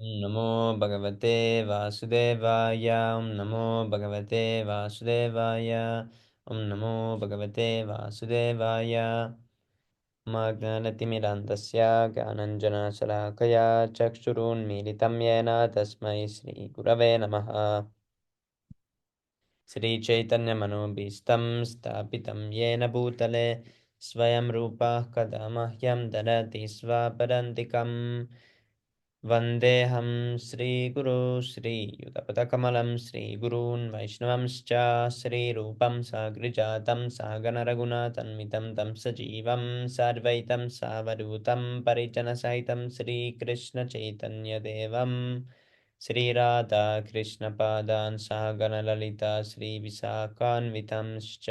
नमो भगवते वासुदेवाय। नमो भगवते वासुदेवाय। नमो भगवते वासुदेवाय। ज्ञानतिमिरान्धस्य ज्ञानञ्जनशलाकया चक्षुरुन्मीलितं येन तस्मै श्रीगुरवे नमः। श्रीचैतन्यमनोभीष्टं स्थापितं येन भूतले स्वयं रूपः कदा मह्यं ददति स्वपदान्तिकम्। वन्देऽहं श्रीगुरो श्रीयुतपदकमलं श्रीगुरून् वैष्णवंश्च श्रीरूपं साग्रजातं सागररघुनाथन्वितं तं सजीवं साद्वैतं सावधूतं परिजनसहितं श्रीकृष्णचैतन्यदेवं श्रीराधाकृष्णपादान् सागरललिता श्रीविशाखान्वितंश्च।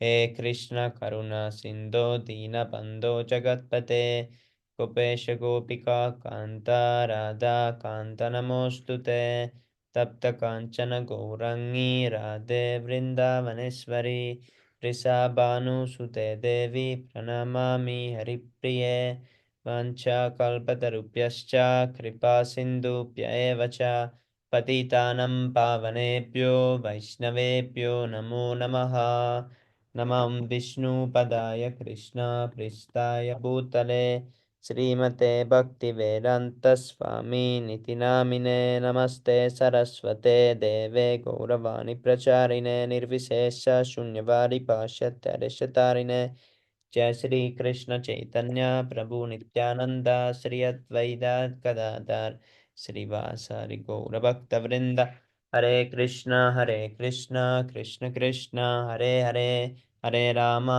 हे कृष्ण करुणा सिन्धो दीनबन्धो जगत्पते गोपेश गोपिका कान्ता राधा कान्त नमोऽस्तु ते। तप्त काञ्चन गौरङ्गी राधे वृन्दावनेश्वरी वृषभानुसुते देवी प्रणमामि हरिप्रिये। वाञ्छाकल्पतरुभ्यश्च कृपा सिन्धुभ्य एव च पतितानं पावनेभ्यो वैष्णवेभ्यो नमो नमः। नमः विष्णुपदाय कृष्णपृष्ठाय भूतले श्रीमते भक्तिवेदान्तस्वामिनिति नामिने। नमस्ते सरस्वते देवे गौरवाणी प्रचारिणे निर्विशेष शून्यवादी पाश्चात्यदेशतारिणे। जय श्री कृष्ण चैतन्य प्रभु नित्यानंद श्री अद्वैत गदाधर श्रीवासादि गौरभक्तवृंद। हरे कृष्ण कृष्ण कृष्ण हरे हरे, हरे राम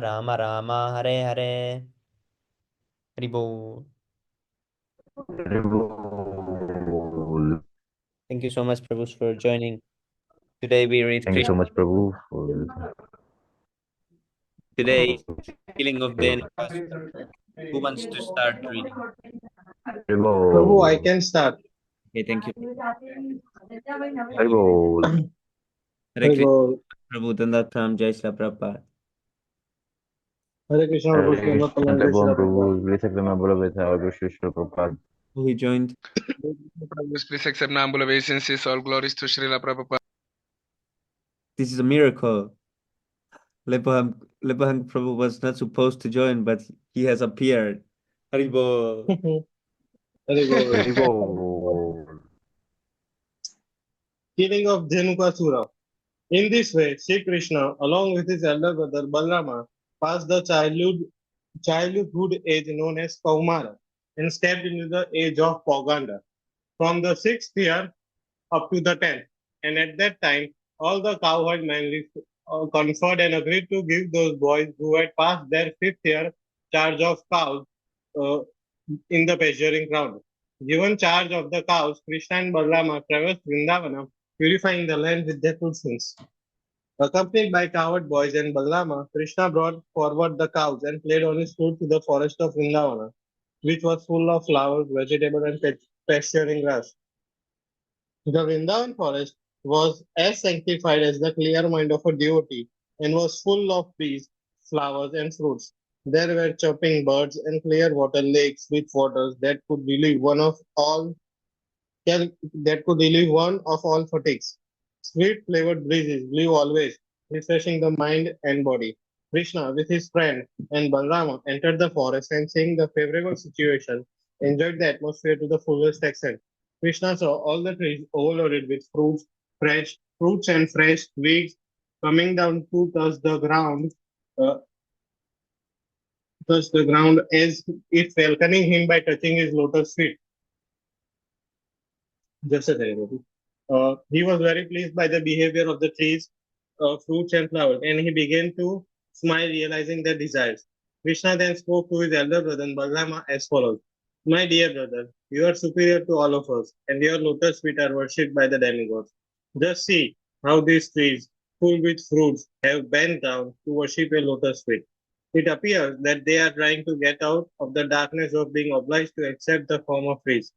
राम राम हरे हरे। हरि बोल। Thank you so much, Prabhu, for joining. Today we read Thank you so Krishna. much, Prabhu. Today is healing of the Nikasura. Who wants to start reading? Prabhu, I can start. Okay, thank you. Haribol. Hare Krishna, Prabhu, Prabhu Dandatam, Jai Shri Prabhupada. Hare Krishna, Hare Prabhu, Krishna, Srimad Prabhu, Prabhu, Prabhu, please accept my obeisance, all glories to Srila Prabhupada. Who he joined? Please accept my humble obeisances. All glories to Srila Prabhupada. This is a miracle. Lepahang Prabhu was not supposed to join, but he has appeared. Haribol. Haribol. Haribol. Killing of Dhenukasura. In this way, Sri Krishna, along with his elder brother Balrama, passed the childhood age known as Kaumara and stepped into the age of Poganda. From the 6th year up to the 10th, and at that time, all the cowherd men conferred and agreed to give those boys who had passed their 5th year charge of cows uh, in the pasturing ground. Given charge of the cows, Krishna and Balrama traversed Vrindavana, purifying the land with their tulsins. Accompanied by cowherd boys and Balrama, Krishna brought forward the cows and played on his flute to the forest of Vrindavana, which was full of flowers, vegetables, and pasturing grass. The Vrindavan forest was as sanctified as the clear mind of a devotee and was full of trees, flowers, and fruits. There were chirping birds and clear water lakes with waters that could relieve one of all fatigues. Sweet flavored breezes blew always, refreshing the mind and body. Krishna, with his friend and Balrama, entered the forest and, seeing the favorable situation, enjoyed the atmosphere to the fullest extent. Krishna saw all the trees overloaded with fruits and fresh twigs coming down to uh, touch the ground as if welcoming him by touching his lotus feet. Just a second. He was very pleased by the behavior of the trees, fruits, and flowers, and he began to smile, realizing their desires. Krishna then spoke to his elder brother Balrama as follows: My dear brother, you are superior to all of us, and your lotus feet are worshipped by the demigods. Just see how these trees, full with fruits, have bent down to worship your lotus feet. It appears that they are trying to get out of the darkness of being obliged to accept the form of trees.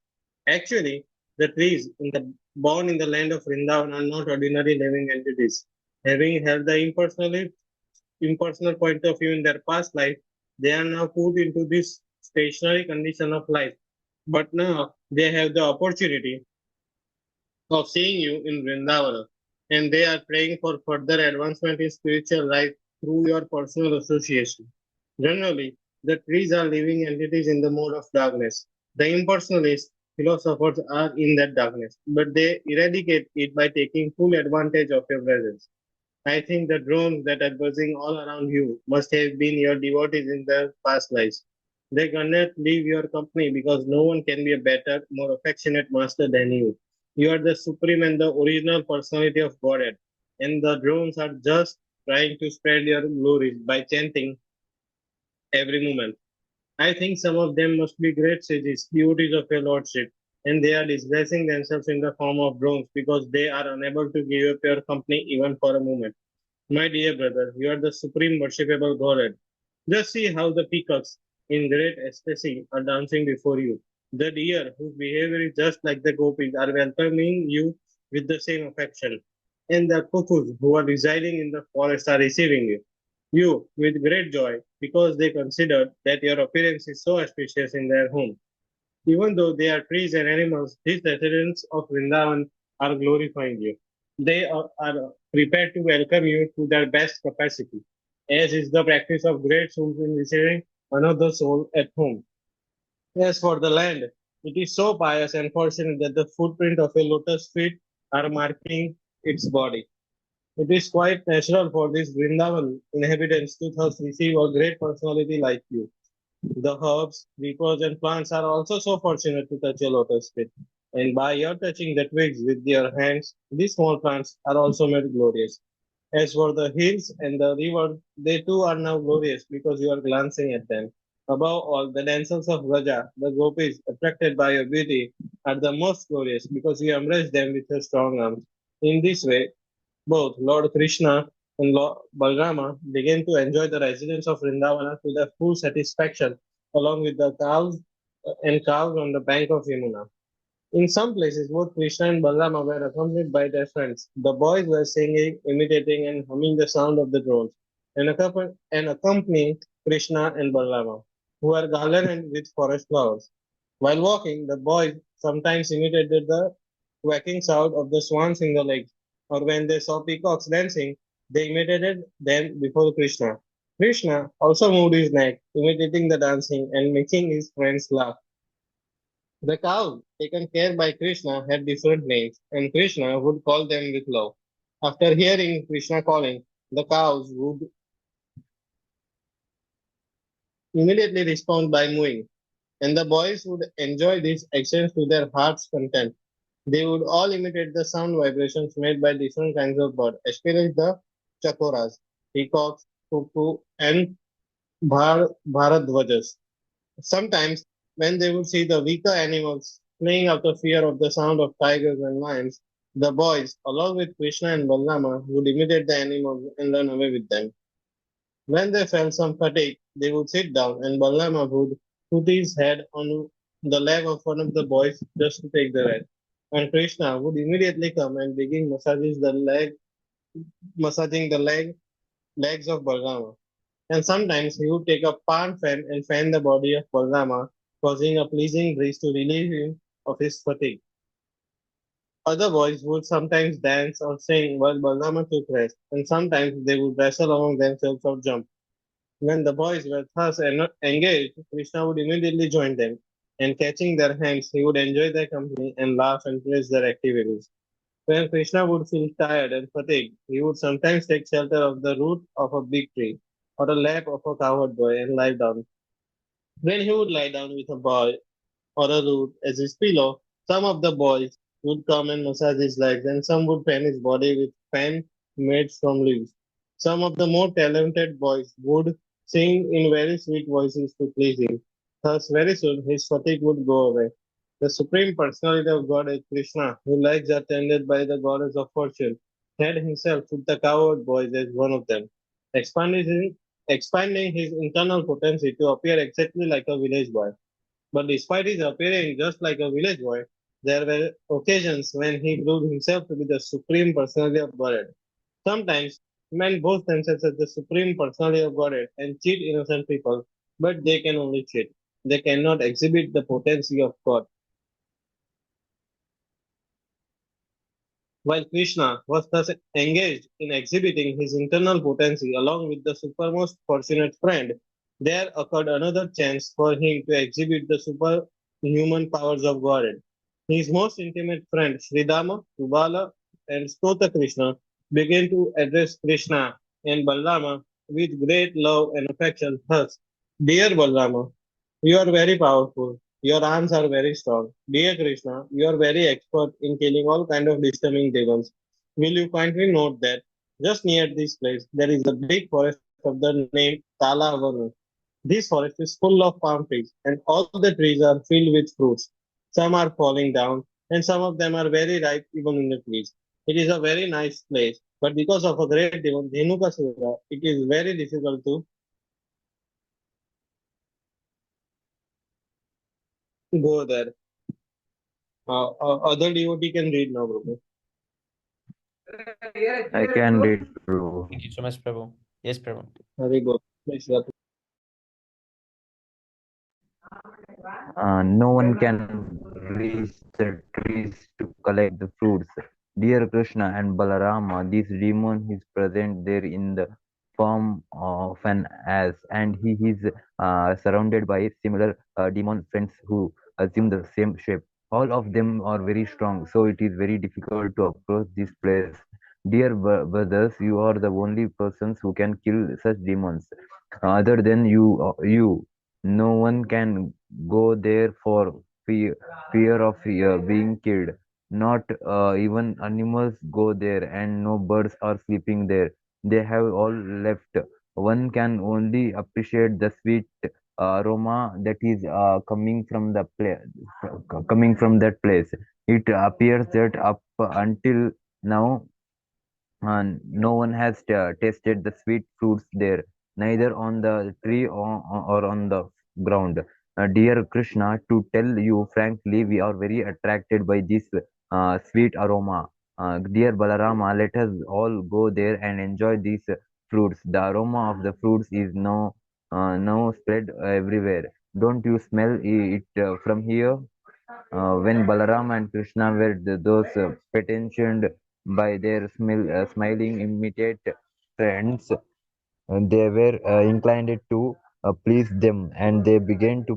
Actually, the trees born in the land of Vrindavan are not ordinary living entities. Having held the impersonal point of view in their past life, they are now put into this stationary condition of life But now they have the opportunity of seeing you in Vrindavana, and they are praying for further advancement in spiritual life through your personal association. Generally, the trees are living entities in the mode of darkness. The impersonalist philosophers are in that darkness, but they eradicate it by taking full advantage of your presence. I think the drones that are buzzing all around you must have been your devotees in their past lives. They cannot leave your company because no one can be a better, more affectionate master than you. You are the supreme and the original personality of Godhead, and the drones are just trying to spread your glories by chanting every moment. I think some of them must be great sages, devotees of your lordship, and they are disguising themselves in the form of drones because they are unable to give up your company even for a moment. My dear brother, you are the supreme worshipable Godhead. Just see how the peacocks in great ecstasy are dancing before you. The deer, whose behavior is just like the gopis, are welcoming you with the same affection. And the cuckoos, who are residing in the forest, are receiving you. You, with great joy, because they consider that your appearance is so auspicious in their home. Even though they are trees and animals, these residents of Vrindavan are glorifying you. They are prepared to welcome you to their best capacity, as is the practice of great souls in receiving another soul at home. As for the land, it is so pious and fortunate that the footprint of a lotus feet are marking its body. It is quite natural for these Vrindavan inhabitants to thus receive a great personality like you. The herbs, creepers, and plants are also so fortunate to touch a lotus feet. And by your touching the twigs with your hands, these small plants are also made glorious. As for the hills and the river, they too are now glorious because you are glancing at them. Above all, the dancers of Raja, the gopis, attracted by your beauty, are the most glorious because you embrace them with your strong arms. In this way, both Lord Krishna and Lord Balrama began to enjoy the residence of Vrindavana to their full satisfaction, along with the cows on the bank of Yamuna. In some places, both Krishna and Balrama were accompanied by their friends. The boys were singing, imitating, and humming the sound of the drones, and accompanying Krishna and Balrama, who were garlanded with forest flowers. While walking, the boys sometimes imitated the quacking sound of the swans in the lake, or when they saw peacocks dancing, they imitated them before Krishna. Krishna also moved his neck, imitating the dancing and making his friends laugh. The cows taken care by Krishna had different names, and Krishna would call them with love. After hearing Krishna calling, the cows would immediately respond by mooing, and the boys would enjoy this exchange to their heart's content. They would all imitate the sound vibrations made by different kinds of birds, especially the chakoras, peacocks, cuckoo, and bharadwajas. Sometimes, when they would see the weaker animals fleeing out of fear of the sound of tigers and lions, the boys, along with Krishna and Balrama, would imitate the animals and run away with them. When they felt some fatigue, they would sit down, and Balrama would put his head on the leg of one of the boys just to take the rest. And Krishna would immediately come and begin massaging the legs of Balrama. And sometimes he would take a palm fan and fan the body of Balrama, causing a pleasing breeze to relieve him of his fatigue. Other boys would sometimes dance or sing while Balrama took rest, and sometimes they would wrestle among themselves or jump. When the boys were thus engaged, Krishna would immediately join them, and catching their hands, he would enjoy their company and laugh and praise their activities. When Krishna would feel tired and fatigued, he would sometimes take shelter of the root of a big tree or a lap of a cowherd boy and lie down. When he would lie down with a boy or a root as his pillow, some of the boys would come and massage his legs, and some would fan his body with fan made from leaves. Some of the more talented boys would sing in very sweet voices to please him. Thus, very soon his fatigue would go away. The Supreme Personality of Godhead, Krishna, whose legs are tended by the goddess of fortune, had himself put the cowherd boys as one of them, expanding expanding his internal potency to appear exactly like a village boy. But despite his appearing just like a village boy, there were occasions when he proved himself to be the supreme personality of Godhead. Sometimes men boast themselves as the supreme personality of Godhead and cheat innocent people, but they can only cheat. they cannot exhibit the potency of God. While Krishna was thus engaged in exhibiting his internal potency along with the supermost fortunate friend, there occurred another chance for him to exhibit the superhuman powers of Godhead. His most intimate friend Sridama, Subala, and Stota Krishna began to address Krishna and Balrama with great love and affection. Thus, dear Balrama, you are very powerful. Your arms are very strong. Dear Krishna, you are very expert in killing all kind of disturbing demons. Will you kindly note that just near this place there is a big forest of the name Talavanu. This forest is full of palm trees, and all the trees are filled with fruits. Some are falling down, and some of them are very ripe even in the trees. It is a very nice place, but because of a great demon, Dhenukasura, it is very difficult to go there. Other devotee can read now, Prabhu. I can read, Prabhu. Thank you so much, Prabhu. Yes, Prabhu. Very good. Please, No one can reach the trees to collect the fruits. Dear Krishna and Balarama, this demon is present there in the form of an ass, and he is surrounded by similar demon friends who assume the same shape. All of them are very strong, so it is very difficult to approach this place. Dear brothers, you are the only persons who can kill such demons. Other than you, no one can go there for fear of being killed. Not even animals go there, and no birds are sleeping there. They have all left. One can only appreciate the sweet aroma that is coming from that place. It appears that up until now no one has tasted the sweet fruits there, neither on the tree or on the ground. Dear Krishna, to tell you frankly, we are very attracted by this sweet aroma. Dear Balarama, let us all go there and enjoy these fruits. The aroma of the fruits is now spread everywhere. Don't you smell it from here? When Balaram and Krishna were those petitioned by their smiling imitate friends, they were inclined to please them, and they began to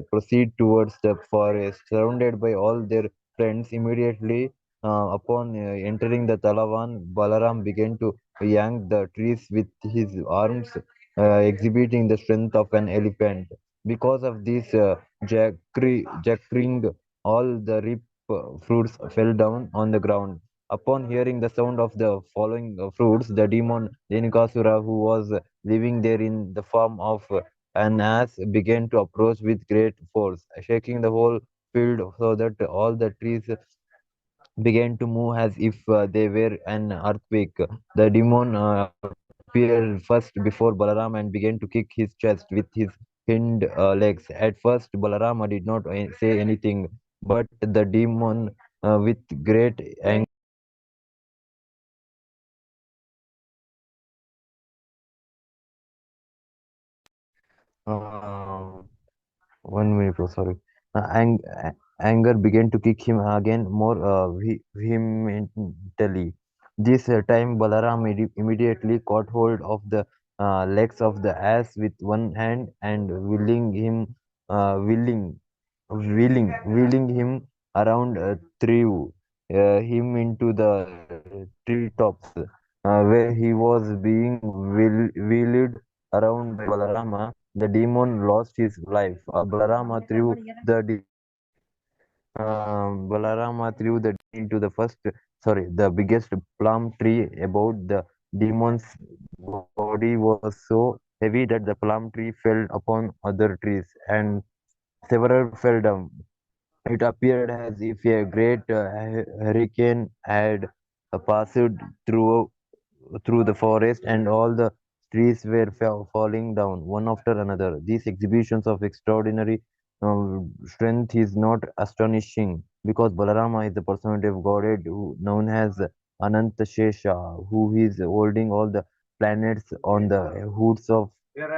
proceed towards the forest, surrounded by all their friends. Immediately upon entering the Talavan, Balaram began to yank the trees with his arms, exhibiting the strength of an elephant. Because of this jackring, all the ripe fruits fell down on the ground. Upon hearing the sound of the falling fruits, the demon Denikasura, who was living there in the form of an ass, began to approach with great force, shaking the whole field so that all the trees began to move as if they were an earthquake. The demon appeared first before Balaram and began to kick his chest with his hind legs. At first, Balarama did not say anything, but the demon, with great anger, uh, 1 minute, oh, sorry. Anger began to kick him again more vehemently. This time, Balaram immediately caught hold of the legs of the ass with one hand and willing, wheeling him around, threw him into the treetops, where he was being wheeled around by Balarama. The demon lost his life. Balarama threw the into the biggest plum tree about the demon's body was so heavy that the plum tree fell upon other trees, and several fell down. It appeared as if a great hurricane had passed through through the forest, and all the trees were falling down one after another. These exhibitions of extraordinary strength is not astonishing, because Balarama is the personality of Godhead known as Ananta Shesha, who is holding all the planets on the hoods of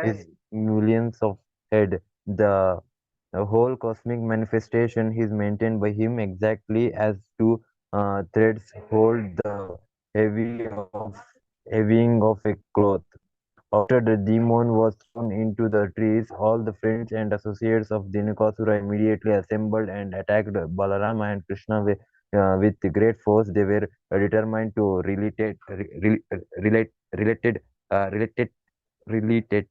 his millions of head. The The whole cosmic manifestation is maintained by him exactly as two threads hold the heavy of heavying of a cloth. After the demon was thrown into the trees, all the friends and associates of Dinakasura immediately assembled and attacked Balarama and Krishna with great force. They were determined to relate, related, related,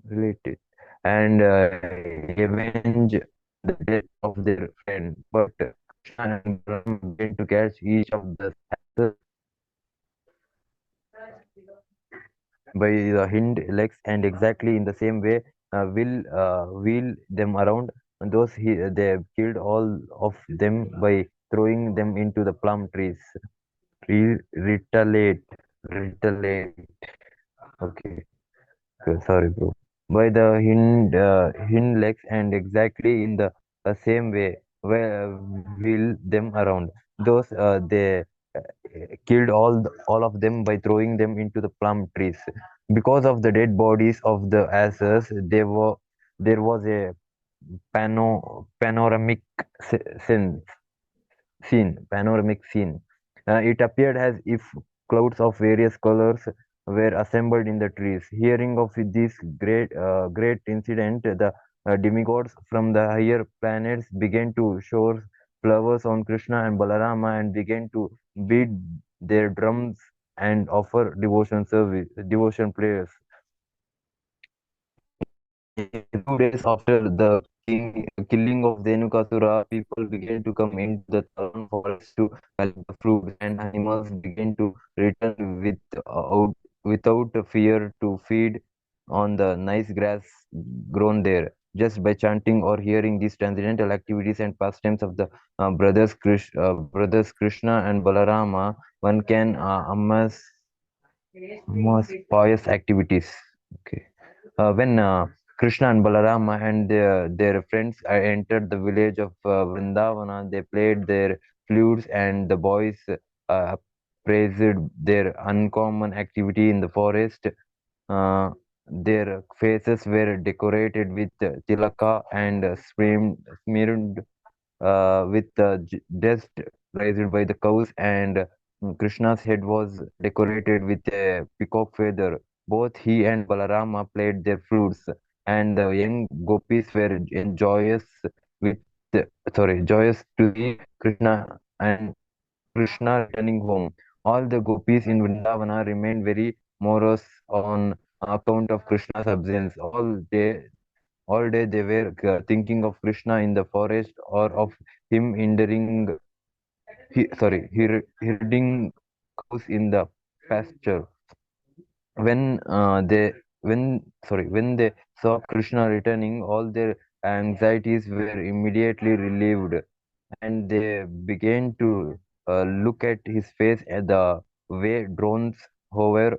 related, and avenge the death of their friend. But Krishna and Balarama began to catch each of the axes by the hind legs and exactly in the same way will wheel them around. Those they killed all of them by throwing them into the plum trees. Retaliate. Okay, sorry, bro. By the hind legs and exactly in the same way wheel them around. Those they killed all of them by throwing them into the plum trees. Because of the dead bodies of the asses, there was a panoramic scene panoramic scene. It appeared as if clouds of various colors were assembled in the trees. Hearing of this great incident, the demigods from the higher planets began to shower flowers on Krishna and Balarama and began to beat their drums and offer devotion prayers. 2 days after the killing of Dhenukasura, people began to come into the Talan forest to collect the fruits, and animals began to return without fear to feed on the nice grass grown there. Just by chanting or hearing these transcendental activities and pastimes of the brothers Krishna and Balarama, one can amass pious activities. Okay. When Krishna and Balarama and their friends entered the village of Vrindavana, they played their flutes and the boys praised their uncommon activity in the forest. Uh, their faces were decorated with tilaka and smeared with the dust raised by the cows, and Krishna's head was decorated with a peacock feather. Both he and Balarama played their flutes, and the young gopis were with joyous to see Krishna returning home. All the gopis in Vrindavana remained very morose on account of Krishna's absence. All day they were thinking of Krishna in the forest or of him herding cows in the pasture. When they saw Krishna returning, all their anxieties were immediately relieved, and they began to look at his face at the way drones hover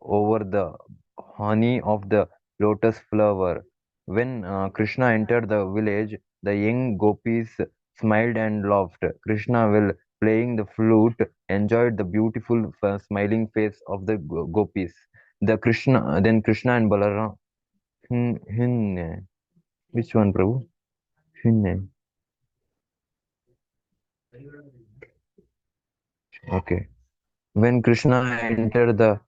over the honey of the lotus flower. When Krishna entered the village, the young gopis smiled and laughed. Krishna, while playing the flute, enjoyed the beautiful smiling face of the gopis. Then Krishna and Balaram. Which one, Prabhu? Hinne. Okay. When Krishna entered the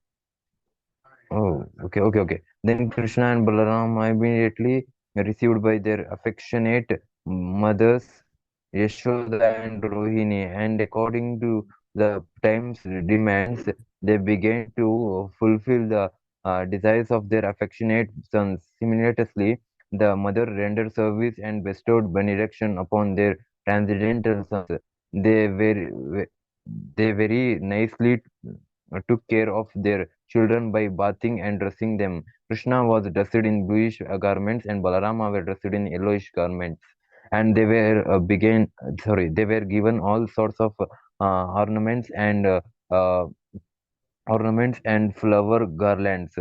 Oh, okay. Then Krishna and Balaram are immediately received by their affectionate mothers, Yashoda and Rohini, and according to the time's demands, they began to fulfill the desires of their affectionate sons. Simultaneously, the mother rendered service and bestowed benediction upon their transcendental sons. They very, they very nicely took care of their children by bathing and dressing them. Krishna was dressed in bluish garments and Balarama were dressed in yellowish garments. And they were given all sorts of ornaments and uh, flower garlands,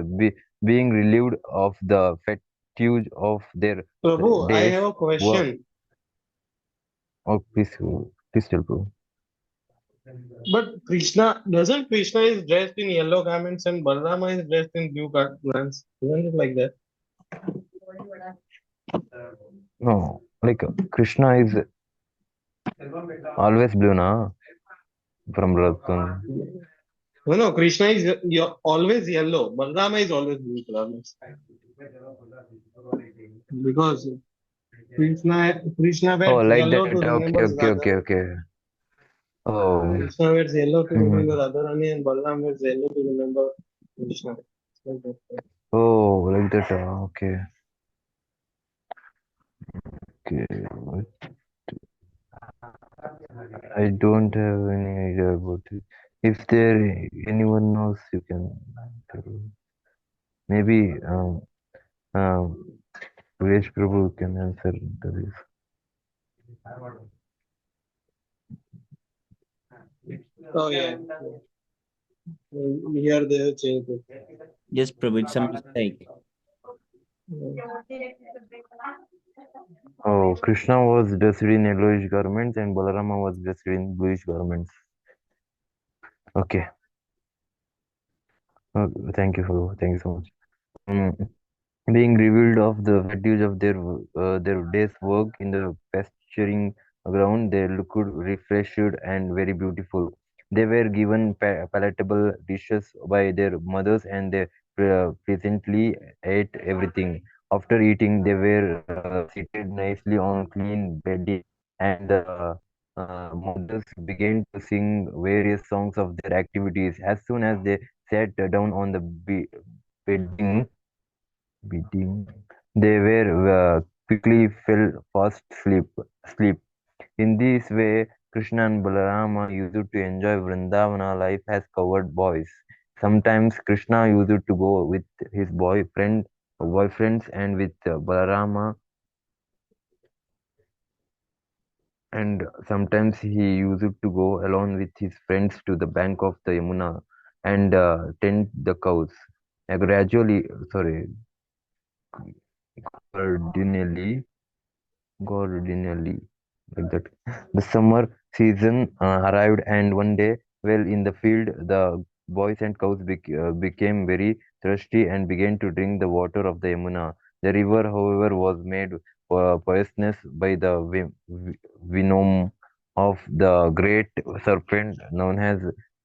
being relieved of the fatigue of their Prabhu, I days have a work. question. Oh, please tell, bro. But Krishna is dressed in yellow garments and Balarama is dressed in blue garments. Isn't it like that? No, like Krishna is always blue, na? From Ratun. No, no, Krishna is always yellow. Balrama is always blue color. Because Krishna Oh, wears like yellow to that. Okay, remember okay, okay, Radha. okay. Oh, Krishna wears yellow to remember mhm. Radharani and Balram wears yellow to remember Krishna. Oh, like that. Okay, okay. I don't have any idea about it. If there anyone knows, you can tell. Maybe Village Prabhu can answer this. Oh yeah. Here they have changed it. Yes, Prabhu, it's a mistake. Oh, Krishna was dressed in yellowish garments and Balarama was dressed in bluish garments. Okay. Thank you so much. Mm, being revealed of the fatigue of their day's work in the pasturing ground, they looked refreshed and very beautiful. They were given palatable dishes by their mothers, and they pleasantly ate everything. After eating, they were seated nicely on clean bedding, and the mothers began to sing various songs of their activities. As soon as they sat down on the bedding, beating. They were quickly fell fast sleep. In this way, Krishna and Balarama used to enjoy Vrindavana life as covered boys. Sometimes Krishna used to go with his boyfriends, and with Balarama, and sometimes he used to go alone with his friends to the bank of the Yamuna and tend the cows. Gradually, sorry, ordinarily, Godinelli, like that. The summer season arrived, and one day, while in the field, the boys and cows became very thirsty and began to drink the water of the Yamuna. The river, however, was made poisonous by the venom of the great serpent known as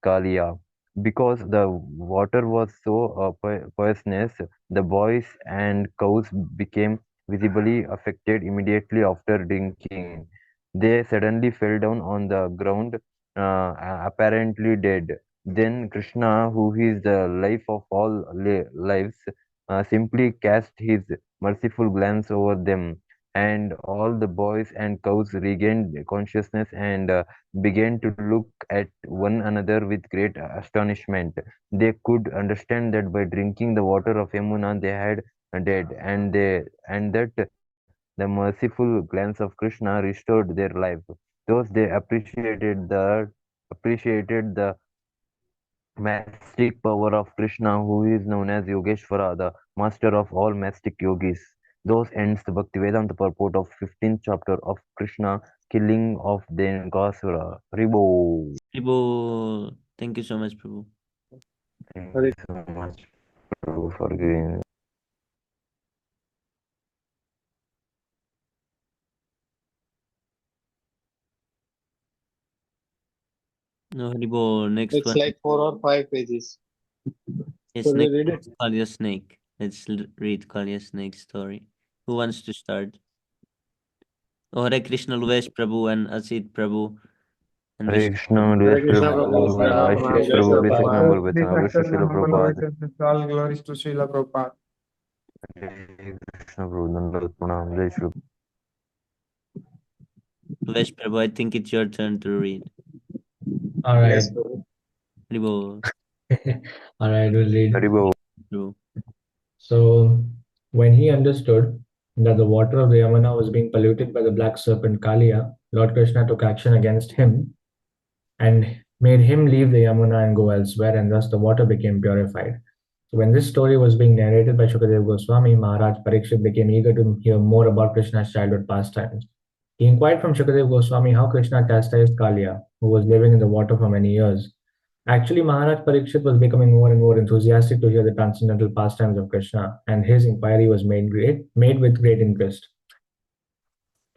Kalia. Because the water was so poisonous, the boys and cows became visibly affected immediately after drinking. They suddenly fell down on the ground, apparently dead. Then Krishna, who is the life of all lives, simply cast his merciful glance over them, and all the boys and cows regained consciousness and began to look at one another with great astonishment. They could understand that by drinking the water of Yamuna they had dead, and that the merciful glance of Krishna restored their life. Thus they appreciated the mystic power of Krishna, who is known as Yogeshwara, the master of all mystic yogis. Thus ends the Bhaktivedanta purport of 15th chapter of Krishna killing of Denkasura. Ribo. Prabhu, thank you so much, Prabhu. Thank you so much, Prabhu, for giving. No, Haribo, next It's one. like 4 or 5 pages. Yes, Should we next read one it? is Kalya Snake. Let's read Kalya Snake's story. Who wants to start? Oh, Hare Krishna, Luvesh Prabhu and Asit Prabhu and Hare Vishnu Krishna, Prabhu. Hare Devesh Krishna Prabhu, Prabhu, Sri Ram, Ashit Ram, Hare Jai Prabhu, Shri Blessed Prabhupada. number, Krishna. Blessed Please number, accept Srila my humble Prabhupada. obeisances. All glories to Srila Prabhupada. Hare Krishna Prabhu, Dandavat Pranam, Jai Shri. Luvesh Prabhu, I think it's your turn to read. All right. Yes, Prabhu. Haribo, All right, we'll read. Haribo. Prabhu. So, when he understood that the water of the Yamuna was being polluted by the black serpent Kaliya, Lord Krishna took action against him and made him leave the Yamuna and go elsewhere, and thus the water became purified. So, when this story was being narrated by Shukadeva Goswami, Maharaj Parikshit became eager to hear more about Krishna's childhood pastimes. He inquired from Shukadeva Goswami how Krishna chastised Kaliya, who was living in the water for many years. Actually, Maharaj Parikshit was becoming more and more enthusiastic to hear the transcendental pastimes of Krishna, and his inquiry was made with great interest.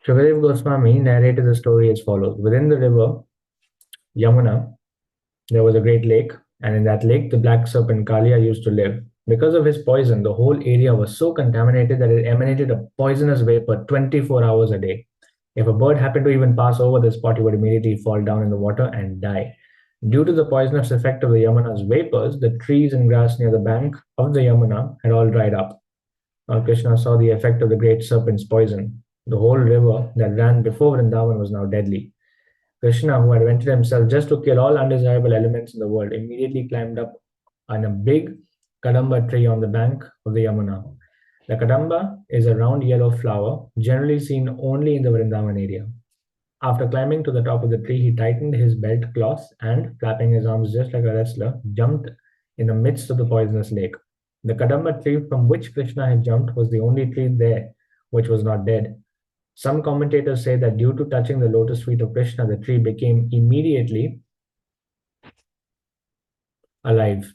Shukadev Goswami narrated the story as follows. Within the river Yamuna, there was a great lake, and in that lake, the black serpent Kalia used to live. Because of his poison, the whole area was so contaminated that it emanated a poisonous vapor 24 hours a day. If a bird happened to even pass over the spot, he would immediately fall down in the water and die. Due to the poisonous effect of the Yamuna's vapors, the trees and grass near the bank of the Yamuna had all dried up. Lord Krishna saw the effect of the great serpent's poison. The whole river that ran before Vrindavan was now deadly. Krishna, who had ventured himself just to kill all undesirable elements in the world, immediately climbed up on a big kadamba tree on the bank of the Yamuna. The kadamba is a round yellow flower, generally seen only in the Vrindavan area. After climbing to the top of the tree, he tightened his belt cloth and, flapping his arms just like a wrestler, jumped in the midst of the poisonous lake. The kadamba tree from which Krishna had jumped was the only tree there which was not dead. Some commentators say that due to touching the lotus feet of Krishna, the tree became immediately alive.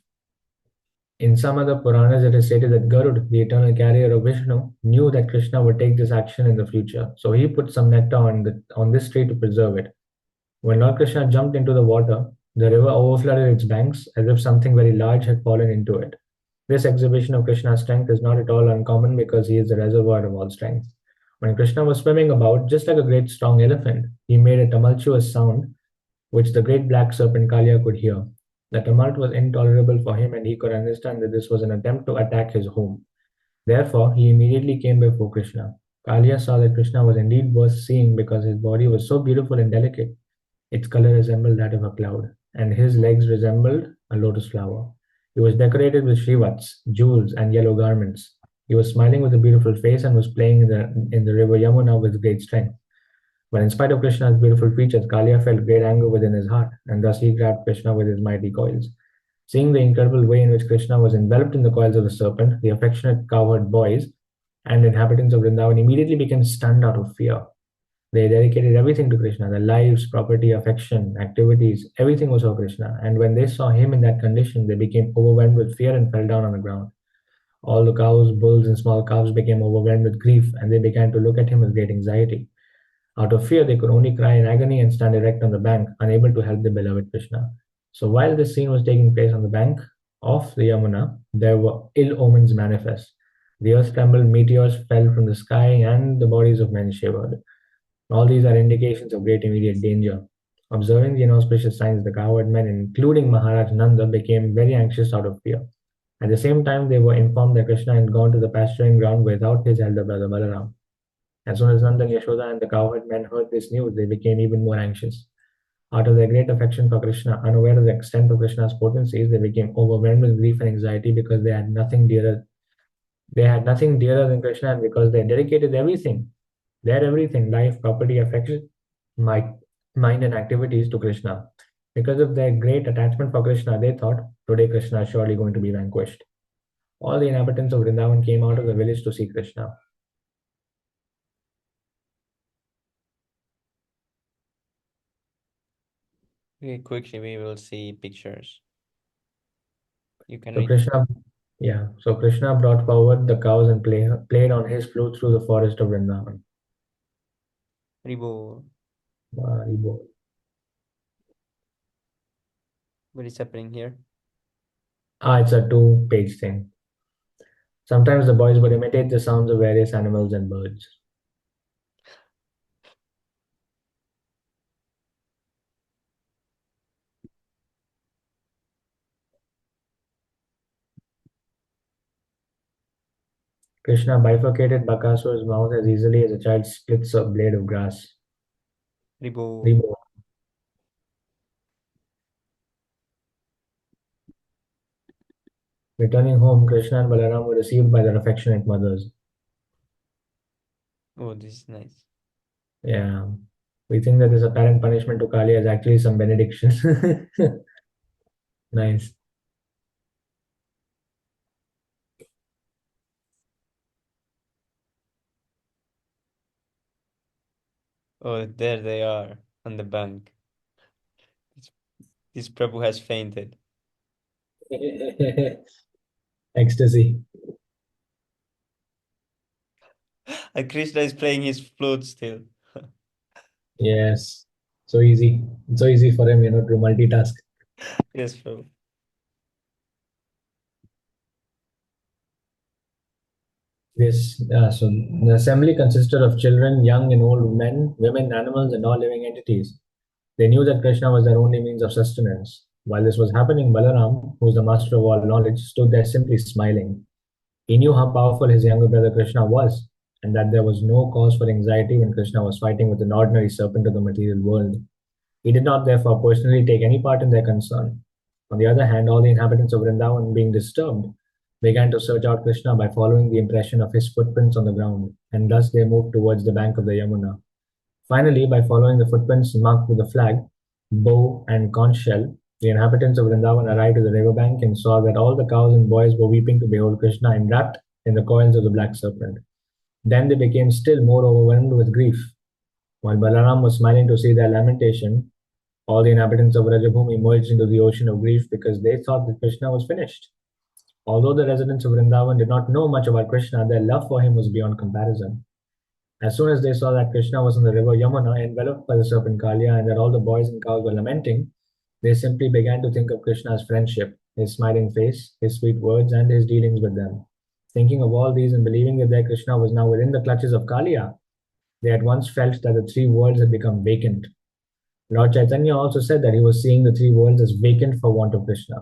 In some other Puranas, it is stated that Garud, the eternal carrier of Vishnu, knew that Krishna would take this action in the future, so he put some nectar on this tree to preserve it. When Lord Krishna jumped into the water, the river overflooded its banks as if something very large had fallen into it. This exhibition of Krishna's strength is not at all uncommon because he is the reservoir of all strength. When Krishna was swimming about, just like a great strong elephant, he made a tumultuous sound which the great black serpent Kalia could hear. The tumult was intolerable for him, and he could understand that this was an attempt to attack his home. Therefore, he immediately came before Krishna. Kalia saw that Krishna was indeed worth seeing because his body was so beautiful and delicate. Its color resembled that of a cloud, and his legs resembled a lotus flower. He was decorated with shrivats, jewels, and yellow garments. He was smiling with a beautiful face and was playing in the river Yamuna with great strength. But in spite of Krishna's beautiful features, Kalia felt great anger within his heart, and thus he grabbed Krishna with his mighty coils. Seeing the incredible way in which Krishna was enveloped in the coils of the serpent, the affectionate cowherd boys and inhabitants of Vrindavan immediately became stunned out of fear. They dedicated everything to Krishna, their lives, property, affection, activities, everything was for Krishna. And when they saw him in that condition, they became overwhelmed with fear and fell down on the ground. All the cows, bulls, and small calves became overwhelmed with grief, and they began to look at him with great anxiety. Out of fear, they could only cry in agony and stand erect on the bank, unable to help their beloved Krishna. So while this scene was taking place on the bank of the Yamuna, there were ill omens manifest. The earth trembled, meteors fell from the sky, and the bodies of men shivered. All these are indications of great immediate danger. Observing the inauspicious signs, the cowherd men, including Maharaj Nanda, became very anxious out of fear. At the same time, they were informed that Krishna had gone to the pasturing ground without his elder brother Balaram. As soon as Nanda, Yashoda, and the cowherd men heard this news, they became even more anxious. Out of their great affection for Krishna, unaware of the extent of Krishna's potencies, they became overwhelmed with grief and anxiety because they had nothing dearer. They had nothing dearer than Krishna, and because they dedicated everything, life, property, affection, might, mind, and activities to Krishna. Because of their great attachment for Krishna, they thought, today Krishna is surely going to be vanquished. All the inhabitants of Vrindavan came out of the village to see Krishna. Okay, quickly we will see pictures. You can So read. Krishna, yeah. So Krishna brought forward the cows and played on his flute through the forest of Vrindavan. Ribo. Haribo. What is happening here? It's a two-page thing. Sometimes the boys would imitate the sounds of various animals and birds. Krishna bifurcated Bakasur's mouth as easily as a child splits a blade of grass. Ribo. Haribo. Returning home, Krishna and Balaram were received by their affectionate mothers. Oh, this is nice. Yeah. We think that this apparent punishment to Kali is actually some benediction. Nice. Oh, there they are on the bank. This Prabhu has fainted. Ecstasy. And Krishna is playing his flute still. Yes. So easy. So easy for him, to multitask. Yes, Prabhu. So the assembly consisted of children, young and old men, women, animals, and all living entities. They knew that Krishna was their only means of sustenance. While this was happening, Balaram, who was the master of all knowledge, stood there simply smiling. He knew how powerful his younger brother Krishna was, and that there was no cause for anxiety when Krishna was fighting with an ordinary serpent of the material world. He did not therefore personally take any part in their concern. On the other hand, all the inhabitants of Vrindavan, being disturbed, began to search out Krishna by following the impression of his footprints on the ground, and thus they moved towards the bank of the Yamuna. Finally, by following the footprints marked with a flag, bow, and conch shell, the inhabitants of Vrindavan arrived at the river bank and saw that all the cows and boys were weeping to behold Krishna enwrapped in the coils of the black serpent. Then they became still more overwhelmed with grief. While Balaram was smiling to see their lamentation, all the inhabitants of Rajabhumi merged into the ocean of grief because they thought that Krishna was finished. Although the residents of Vrindavan did not know much about Krishna, their love for him was beyond comparison. As soon as they saw that Krishna was in the river Yamuna, enveloped by the serpent Kalia, and that all the boys and cows were lamenting, they simply began to think of Krishna's friendship, his smiling face, his sweet words, and his dealings with them. Thinking of all these and believing that their Krishna was now within the clutches of Kalia, they at once felt that the three worlds had become vacant. Lord Chaitanya also said that he was seeing the three worlds as vacant for want of Krishna.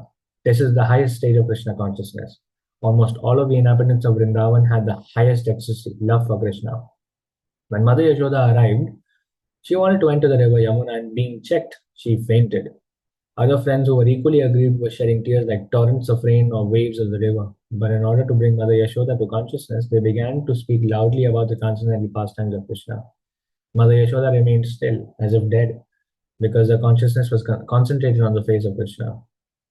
This is the highest stage of Krishna consciousness. Almost all of the inhabitants of Vrindavan had the highest ecstasy, love for Krishna. When Mother Yashoda arrived, she wanted to enter the river Yamuna and being checked, she fainted. Other friends who were equally aggrieved were shedding tears like torrents of rain or waves of the river. But in order to bring Mother Yashoda to consciousness, they began to speak loudly about the transcendental pastimes of Krishna. Mother Yashoda remained still, as if dead, because her consciousness was concentrated on the face of Krishna.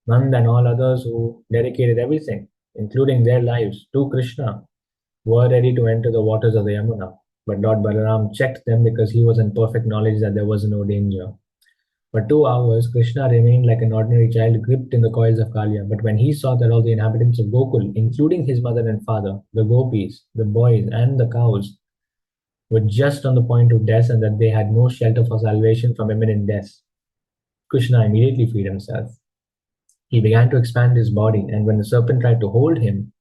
None than all others who dedicated everything, including their lives, to Krishna, were ready to enter the waters of the Yamuna. But Lord Balaram checked them because he was in perfect knowledge that there was no danger. For 2 hours, Krishna remained like an ordinary child gripped in the coils of Kaliya. But when he saw that all the inhabitants of Gokul, including his mother and father, the gopis, the boys, and the cows, were just on the point of death and that they had no shelter for salvation from imminent death, Krishna immediately freed himself. He began to expand his body, and when the serpent tried to hold him,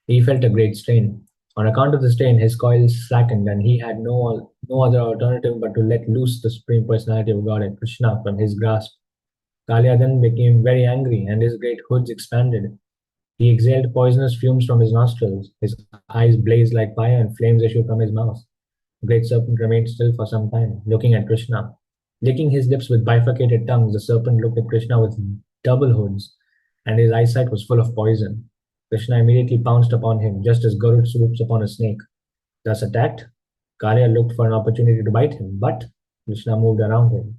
he felt a great strain. On account of the strain, his coils slackened, and he had no other alternative but to let loose the Supreme Personality of Godhead, Krishna, from his grasp. Kalia then became very angry, and his great hoods expanded. He exhaled poisonous fumes from his nostrils. His eyes blazed like fire, and flames issued from his mouth. The great serpent remained still for some time, looking at Krishna. Licking his lips with bifurcated tongues, the serpent looked at Krishna with double hoods, and his eyesight was full of poison. Krishna immediately pounced upon him, just as Garud swoops upon a snake. Thus attacked, Kalia looked for an opportunity to bite him, but Krishna moved around him.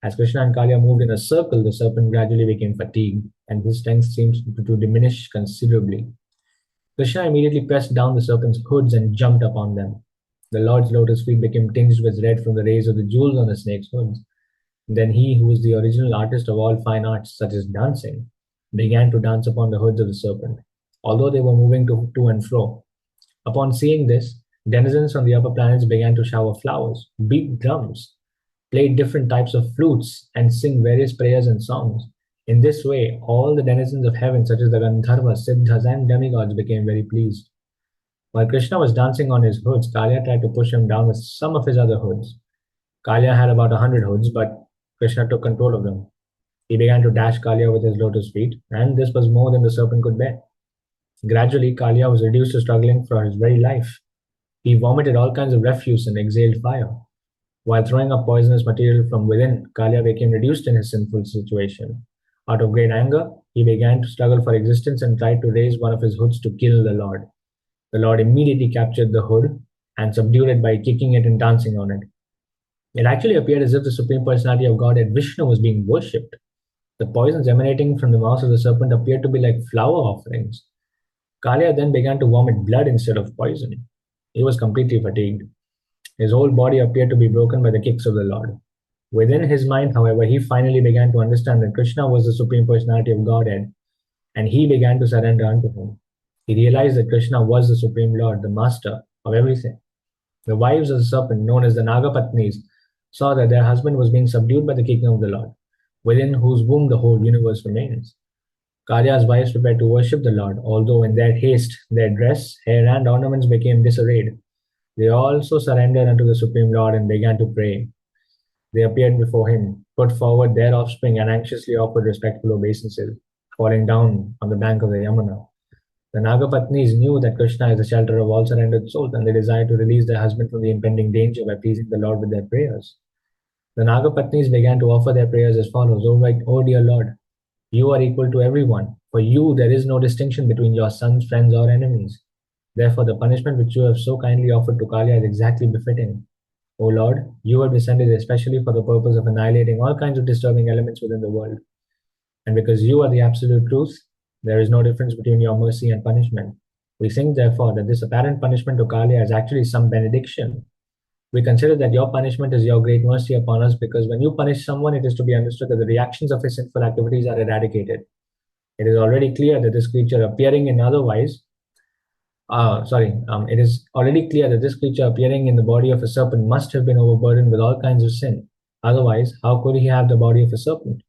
As Krishna and Kalia moved in a circle, the serpent gradually became fatigued, and his strength seemed to diminish considerably. Krishna immediately pressed down the serpent's hoods and jumped upon them. The Lord's lotus feet became tinged with red from the rays of the jewels on the snake's hoods. Then he, who was the original artist of all fine arts, such as dancing, began to dance upon the hoods of the serpent, although they were moving to and fro. Upon seeing this, denizens from the upper planets began to shower flowers, beat drums, play different types of flutes, and sing various prayers and songs. In this way, all the denizens of heaven, such as the Gandharvas, Siddhas, and demigods, became very pleased. While Krishna was dancing on his hoods, Kalia tried to push him down with some of his other hoods. Kalia had about 100 hoods, but Krishna took control of them. He began to dash Kalia with his lotus feet, and this was more than the serpent could bear. Gradually, Kalia was reduced to struggling for his very life. He vomited all kinds of refuse and exhaled fire. While throwing up poisonous material from within, Kalia became reduced in his sinful situation. Out of great anger, he began to struggle for existence and tried to raise one of his hoods to kill the Lord. The Lord immediately captured the hood and subdued it by kicking it and dancing on it. It actually appeared as if the Supreme Personality of Godhead, Vishnu, was being worshipped. The poisons emanating from the mouth of the serpent appeared to be like flower offerings. Kalia then began to vomit blood instead of poison. He was completely fatigued. His whole body appeared to be broken by the kicks of the Lord. Within his mind, however, he finally began to understand that Krishna was the Supreme Personality of Godhead, and he began to surrender unto him. He realized that Krishna was the Supreme Lord, the Master of everything. The wives of the serpent, known as the Nagapatnis, saw that their husband was being subdued by the kingdom of the Lord, within whose womb the whole universe remains. Kalya's wives prepared to worship the Lord, although in their haste their dress, hair, and ornaments became disarrayed. They also surrendered unto the Supreme Lord and began to pray. They appeared before him, put forward their offspring, and anxiously offered respectful obeisances, falling down on the bank of the Yamuna. The Nagapatnis knew that Krishna is the shelter of all surrendered souls, and they desired to release their husband from the impending danger by pleasing the Lord with their prayers. The Nagapatnis began to offer their prayers as follows: O dear Lord, you are equal to everyone. For you there is no distinction between your sons, friends, or enemies. Therefore, the punishment which you have so kindly offered to Kali is exactly befitting. O Lord, you were descended especially for the purpose of annihilating all kinds of disturbing elements within the world. And because you are the absolute truth, there is no difference between your mercy and punishment. We think, therefore, that this apparent punishment to Kali is actually some benediction. We consider that your punishment is your great mercy upon us, because when you punish someone, it is to be understood that the reactions of his sinful activities are eradicated. It is already clear that this creature appearing in otherwise it is already clear that this creature appearing in the body of a serpent must have been overburdened with all kinds of sin. Otherwise, how could he have the body of a serpent?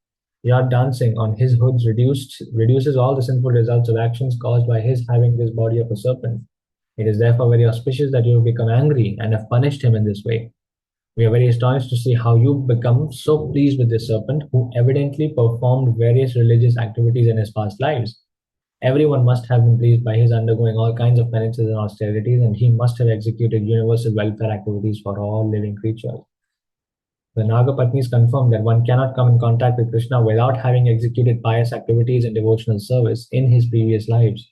Your dancing on his hoods reduces all the sinful results of actions caused by his having this body of a serpent. It is therefore very auspicious that you have become angry and have punished him in this way. We are very astonished to see how you become so pleased with this serpent, who evidently performed various religious activities in his past lives. Everyone must have been pleased by his undergoing all kinds of penances and austerities, and he must have executed universal welfare activities for all living creatures. The Nagapatnis confirmed that one cannot come in contact with Krishna without having executed pious activities and devotional service in his previous lives.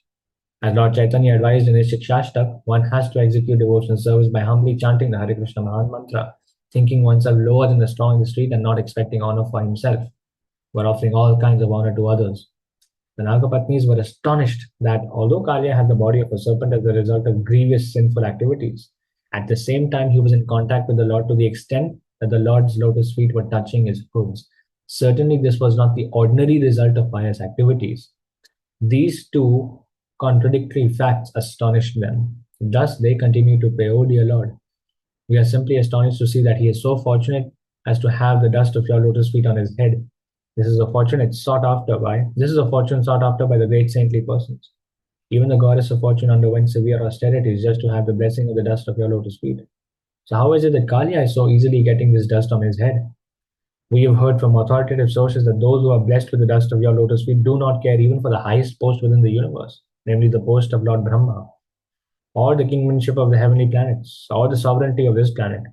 As Lord Chaitanya advised in his Shikshashtak, one has to execute devotional service by humbly chanting the Hare Krishna Mahan Mantra, thinking oneself lower than the strong in the street and not expecting honor for himself, but offering all kinds of honor to others. The Nagapatnis were astonished that although Kalya had the body of a serpent as a result of grievous sinful activities, at the same time he was in contact with the Lord to the extent that the Lord's lotus feet were touching his hooves. Certainly, this was not the ordinary result of pious activities. These two contradictory facts astonished them. Thus, they continued to pray, O dear Lord, we are simply astonished to see that he is so fortunate as to have the dust of your lotus feet on his head. This is a fortune sought after by the great saintly persons. Even the goddess of fortune underwent severe austerities just to have the blessing of the dust of your lotus feet. So how is it that Kaliya is so easily getting this dust on his head? We have heard from authoritative sources that those who are blessed with the dust of your lotus feet do not care even for the highest post within the universe, namely the post of Lord Brahma, or the kingmanship of the heavenly planets, or the sovereignty of this planet.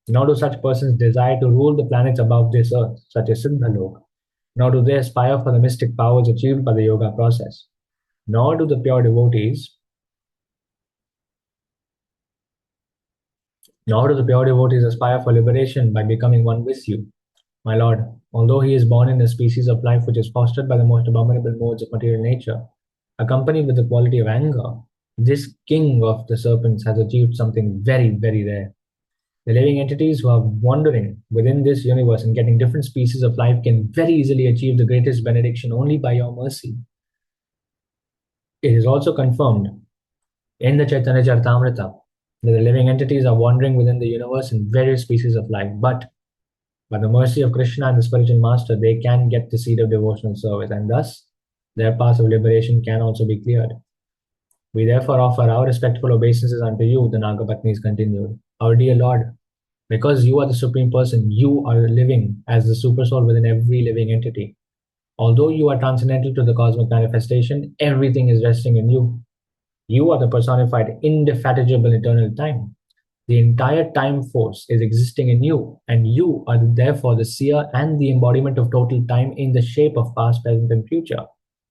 Nor do such persons desire to rule the planets above this earth, such as Siddhalok. Nor do they aspire for the mystic powers achieved by the yoga process. Nor do the pure devotees aspire for liberation by becoming one with you. My lord, although he is born in a species of life which is fostered by the most abominable modes of material nature, accompanied with the quality of anger, this king of the serpents has achieved something very, very rare. The living entities who are wandering within this universe and getting different species of life can very easily achieve the greatest benediction only by your mercy. It is also confirmed in the Chaitanya Charitamrita that the living entities are wandering within the universe in various species of life, but by the mercy of Krishna and the spiritual master, they can get the seed of devotional service, and thus their path of liberation can also be cleared. We therefore offer our respectful obeisances unto you, the Nagapatnis continued. Our dear Lord, because you are the Supreme Person, you are living as the Supersoul within every living entity. Although you are transcendental to the cosmic manifestation, everything is resting in you. You are the personified, indefatigable eternal time. The entire time force is existing in you, and you are therefore the seer and the embodiment of total time in the shape of past, present, and future,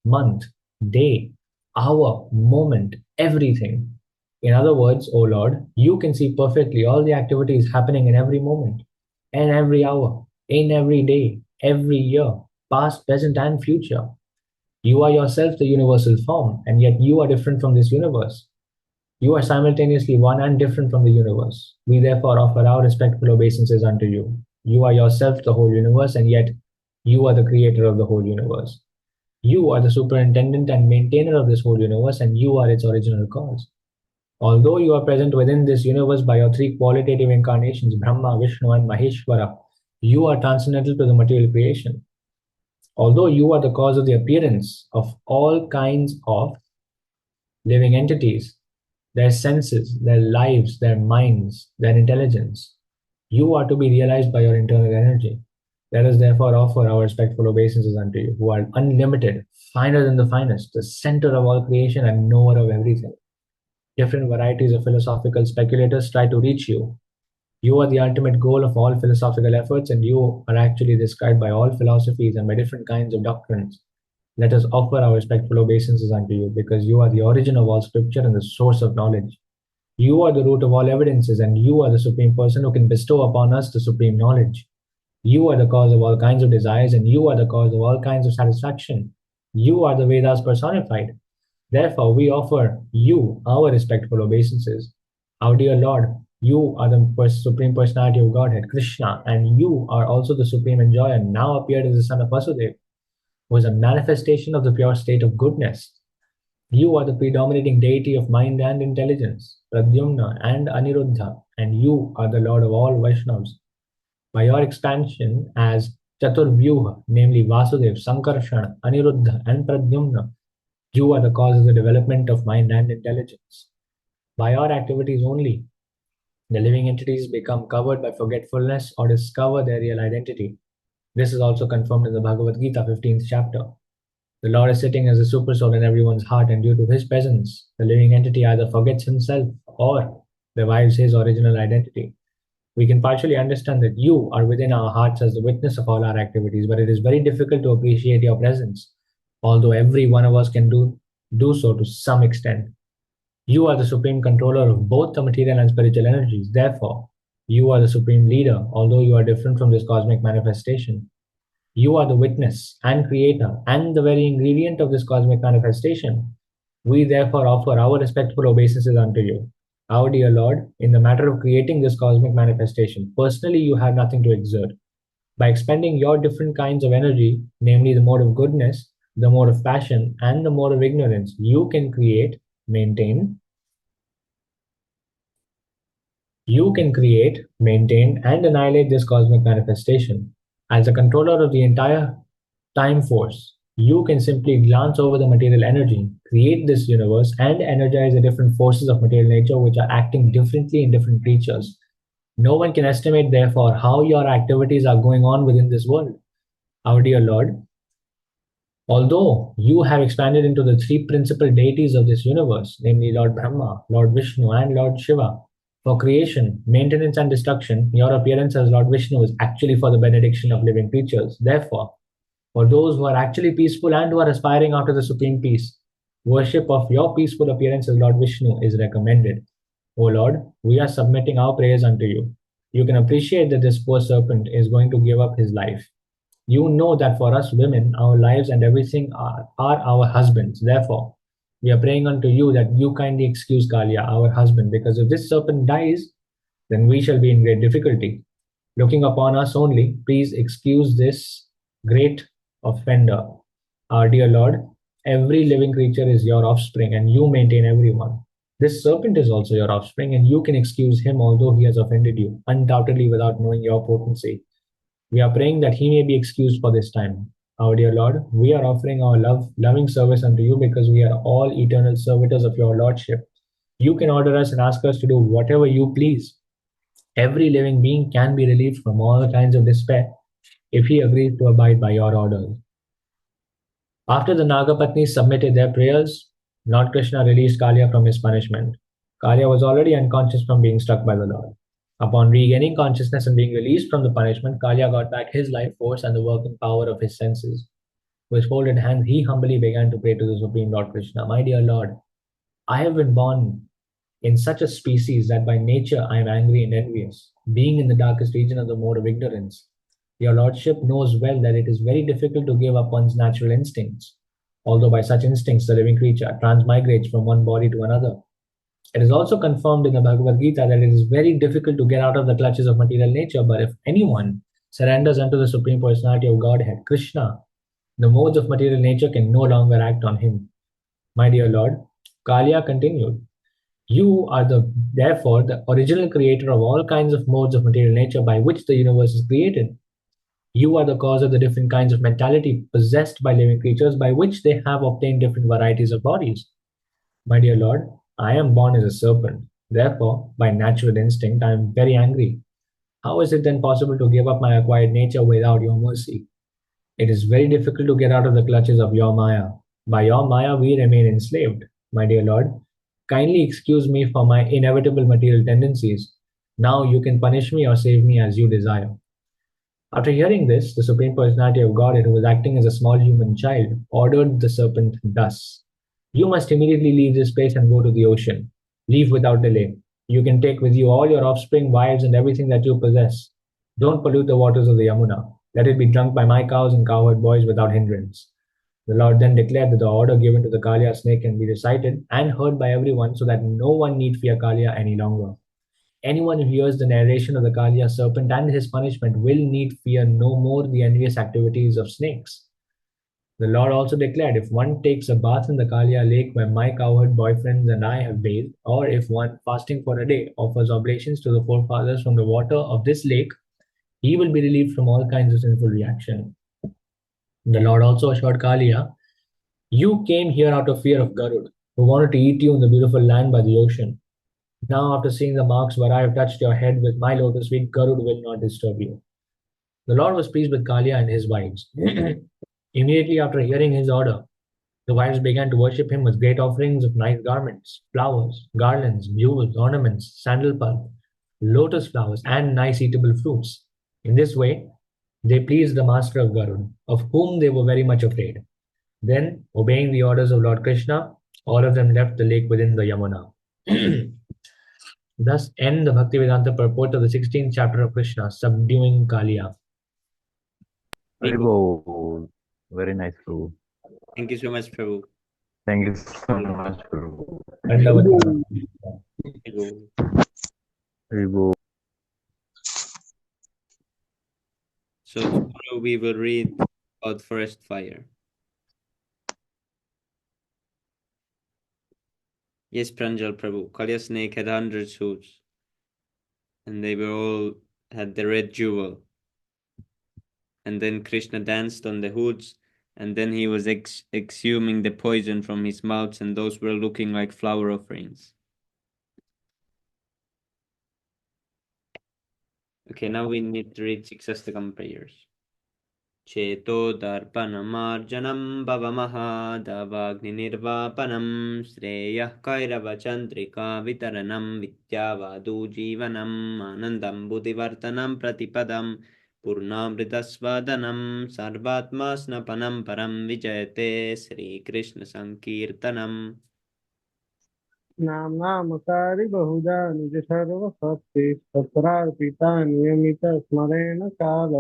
month, day, hour, moment, everything. In other words, O Lord, you can see perfectly all the activities happening in every moment, and every hour, in every day, every year, past, present, and future. You are yourself the universal form, and yet you are different from this universe. You are simultaneously one and different from the universe. We therefore offer our respectful obeisances unto you. You are yourself the whole universe, and yet you are the creator of the whole universe. You are the superintendent and maintainer of this whole universe, and you are its original cause. Although you are present within this universe by your three qualitative incarnations, Brahma, Vishnu, and Maheshwara, you are transcendental to the material creation. Although you are the cause of the appearance of all kinds of living entities, their senses, their lives, their minds, their intelligence, you are to be realized by your internal energy. Let us therefore offer our respectful obeisances unto you, who are unlimited, finer than the finest, the center of all creation and knower of everything. Different varieties of philosophical speculators try to reach you. You are the ultimate goal of all philosophical efforts, and you are actually described by all philosophies and by different kinds of doctrines. Let us offer our respectful obeisances unto you, because you are the origin of all scripture and the source of knowledge. You are the root of all evidences, and you are the supreme person who can bestow upon us the supreme knowledge. You are the cause of all kinds of desires, and you are the cause of all kinds of satisfaction. You are the Vedas personified. Therefore, we offer you our respectful obeisances. Our dear Lord, you are the supreme personality of Godhead, Krishna, and you are also the supreme enjoyer, now appeared as the son of Vasudeva, who is a manifestation of the pure state of goodness. You are the predominating deity of mind and intelligence, Pradyumna and Aniruddha, and you are the Lord of all Vaishnavas. By your expansion as Chaturvyuha, namely Vasudev, Sankarsana, Aniruddha, and Pradyumna, you are the cause of the development of mind and intelligence. By your activities only, the living entities become covered by forgetfulness or discover their real identity. This is also confirmed in the Bhagavad Gita, 15th chapter. The Lord is sitting as a supersoul in everyone's heart, and due to his presence, the living entity either forgets himself or revives his original identity. We can partially understand that you are within our hearts as the witness of all our activities, but it is very difficult to appreciate your presence, although every one of us can do so to some extent. You are the supreme controller of both the material and spiritual energies. Therefore, you are the supreme leader, although you are different from this cosmic manifestation. You are the witness and creator and the very ingredient of this cosmic manifestation. We therefore offer our respectful obeisances unto you. Our dear Lord, in the matter of creating this cosmic manifestation, personally you have nothing to exert. By expending your different kinds of energy, namely the mode of goodness, the mode of passion, and the mode of ignorance, you can create, maintain, and annihilate this cosmic manifestation. As a controller of the entire time force, you can simply glance over the material energy, create this universe, and energize the different forces of material nature which are acting differently in different creatures. No one can estimate, therefore, how your activities are going on within this world. Our dear Lord, although you have expanded into the three principal deities of this universe, namely Lord Brahma, Lord Vishnu, and Lord Shiva, for creation, maintenance, and destruction, your appearance as Lord Vishnu is actually for the benediction of living creatures. Therefore, for those who are actually peaceful and who are aspiring after the supreme peace, worship of your peaceful appearance as Lord Vishnu is recommended. O Lord, we are submitting our prayers unto you. You can appreciate that this poor serpent is going to give up his life. You know that for us women, our lives and everything are our husbands. Therefore, we are praying unto you that you kindly excuse Kalia, our husband, because if this serpent dies, then we shall be in great difficulty. Looking upon us only, please excuse this great offender. Our dear Lord, every living creature is your offspring, and you maintain everyone. This serpent is also your offspring, and you can excuse him although he has offended you, undoubtedly without knowing your potency. We are praying that he may be excused for this time. Our dear Lord, we are offering our loving service unto you because we are all eternal servitors of your Lordship. You can order us and ask us to do whatever you please. Every living being can be relieved from all kinds of despair if he agrees to abide by your orders. After the Nagapatnis submitted their prayers, Lord Krishna released Kalia from his punishment. Kalia was already unconscious from being struck by the Lord. Upon regaining consciousness and being released from the punishment, Kalia got back his life force and the working power of his senses. With folded hands, he humbly began to pray to the Supreme Lord Krishna. My dear Lord, I have been born in such a species that by nature I am angry and envious, being in the darkest region of the mode of ignorance. Your Lordship knows well that it is very difficult to give up one's natural instincts, although by such instincts the living creature transmigrates from one body to another. It is also confirmed in the Bhagavad Gita that it is very difficult to get out of the clutches of material nature, but if anyone surrenders unto the Supreme Personality of Godhead, Krishna, the modes of material nature can no longer act on him. My dear Lord, Kalia continued, You are therefore the original creator of all kinds of modes of material nature by which the universe is created. You are the cause of the different kinds of mentality possessed by living creatures by which they have obtained different varieties of bodies. My dear Lord, I am born as a serpent. Therefore, by natural instinct, I am very angry. How is it then possible to give up my acquired nature without your mercy? It is very difficult to get out of the clutches of your Maya. By your Maya, we remain enslaved. My dear Lord, kindly excuse me for my inevitable material tendencies. Now you can punish me or save me as you desire. After hearing this, the Supreme Personality of Godhead, who was acting as a small human child, ordered the serpent thus: You must immediately leave this place and go to the ocean. Leave without delay. You can take with you all your offspring, wives, and everything that you possess. Don't pollute the waters of the Yamuna. Let it be drunk by my cows and cowherd boys without hindrance. The Lord then declared that the order given to the Kalia snake can be recited and heard by everyone so that no one need fear Kalia any longer. Anyone who hears the narration of the Kaliya serpent and his punishment will need fear no more the envious activities of snakes. The Lord also declared, if one takes a bath in the Kaliya lake where my cowherd boyfriends and I have bathed, or if one, fasting for a day, offers oblations to the forefathers from the water of this lake, he will be relieved from all kinds of sinful reaction. The Lord also assured Kaliya, you came here out of fear of Garud, who wanted to eat you in the beautiful land by the ocean. Now, after seeing the marks where I have touched your head with my lotus feet, Garud will not disturb you. The Lord was pleased with Kalia and his wives. Immediately after hearing his order, the wives began to worship him with great offerings of nice garments, flowers, garlands, jewels, ornaments, sandal pulp, lotus flowers, and nice eatable fruits. In this way, they pleased the master of Garud, of whom they were very much afraid. Then, obeying the orders of Lord Krishna, all of them left the lake within the Yamuna. Thus end the Bhaktivedanta purport of the 16th chapter of Krishna, subduing Kaliya. Prabhu, very nice, Prabhu. Thank you so much, Prabhu. Thank you so much, Prabhu. Dandavata. Prabhu. Prabhu. So tomorrow we will read about forest fire. Yes, Pranjal Prabhu. Kalya snake had 100 suits, and they were all had the red jewel. And then Krishna danced on the hoods, and then he was exhuming the poison from his mouth, and those were looking like flower offerings. Okay, now we need to read 6 Astakam prayers. Cheto darpanam bhavamahadavagninirvapanam shreyah kairava chandrika vitaranam vityavadu jivanam anandam buddhivartanam pratipadam purnamritasvadanam sarvatma snapanam param vijayate Sri Krishna Sankirtanam. नामनामकारि बहुधा निज सर्वशक्ति तत्रार्पिता नियमित स्मरेण काल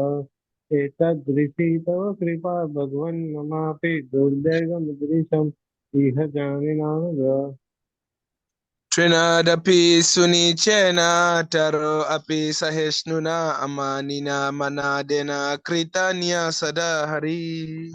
एतदृशि तव कृपा भगवन् ममापि दुर्दैवमुद्रिशम् इह जामिनानुग Trinadapi Sunichena Taro Api Sahishnuna Amanina Manadena Kritanya Sadahari.